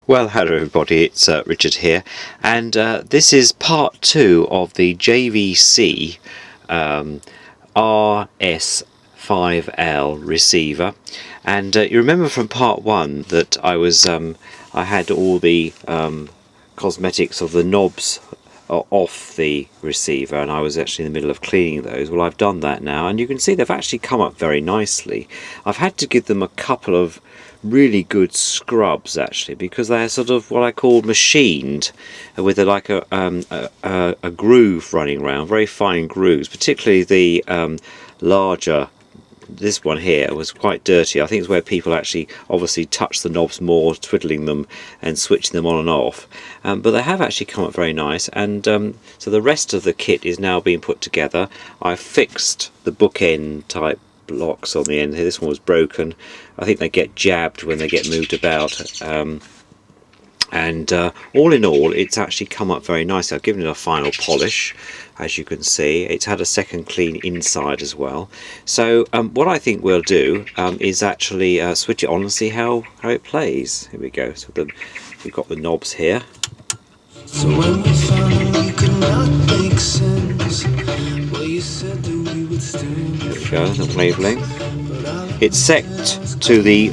Well, hello everybody, it's Richard here, and this is part 2 of the JVC RS5L receiver. And you remember from part 1 that I had all the cosmetics of the knobs off the receiver, and I was actually in the middle of cleaning those. Well, I've done that now, and you can see they've actually come up very nicely. I've had to give them a couple of really good scrubs actually, because they're sort of what I call machined with a groove running around, very fine grooves, particularly the larger. This one here was quite dirty. I think it's where people actually obviously touch the knobs more, twiddling them and switching them on and off. But they have actually come up very nice, and so the rest of the kit is now being put together. I've fixed the bookend type blocks on the end here. This one was broken. I think they get jabbed when they get moved about. All in all, it's actually come up very nicely. I've given it a final polish, as you can see. It's had a second clean inside as well. So what I think we'll do is actually switch it on and see how it plays. Here we go. So we've got the knobs here. So when we found we could not make sense, well, you said that we would stay. There we go, the wavelength. It's set to the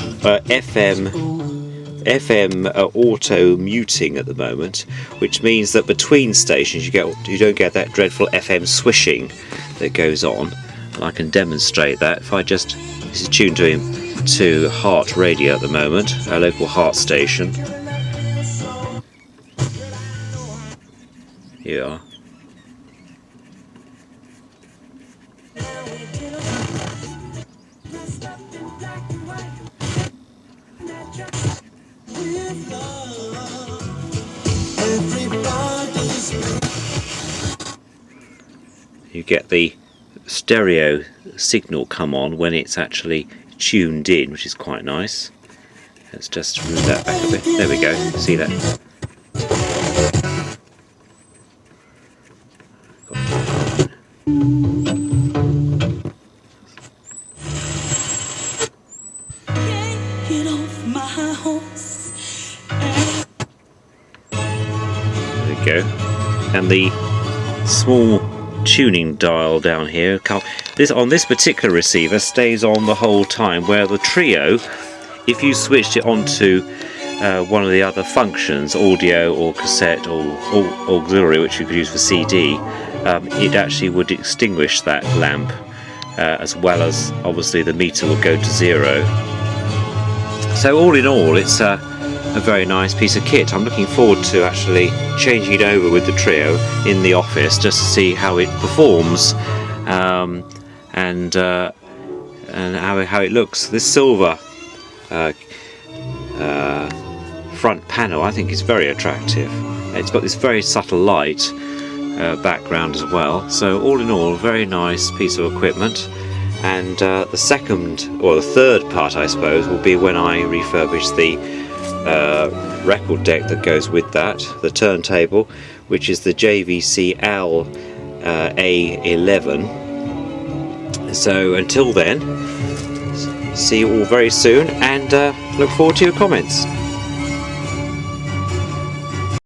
FM auto muting at the moment, which means that between stations you don't get that dreadful FM swishing that goes on. And I can demonstrate that if I just, this is tuned to Heart Radio at the moment, our local Heart station. Here you are. You get the stereo signal come on when it's actually tuned in, which is quite nice. Let's just move that back a bit. There we go. See that? There we go. And the small tuning dial down here, on this particular receiver stays on the whole time, where the Trio, if you switched it onto one of the other functions, audio or cassette or auxiliary, which you could use for CD, it actually would extinguish that lamp, as well as obviously the meter will go to 0. So all in all, it's a very nice piece of kit. I'm looking forward to actually changing it over with the Trio in the office just to see how it performs, and how it looks. This silver front panel I think is very attractive. It's got this very subtle light background as well. So all in all, a very nice piece of equipment. And the second or the third part, I suppose, will be when I refurbish the record deck that goes with that, the turntable, which is the JVC L A11. So until then, see you all very soon, and look forward to your comments.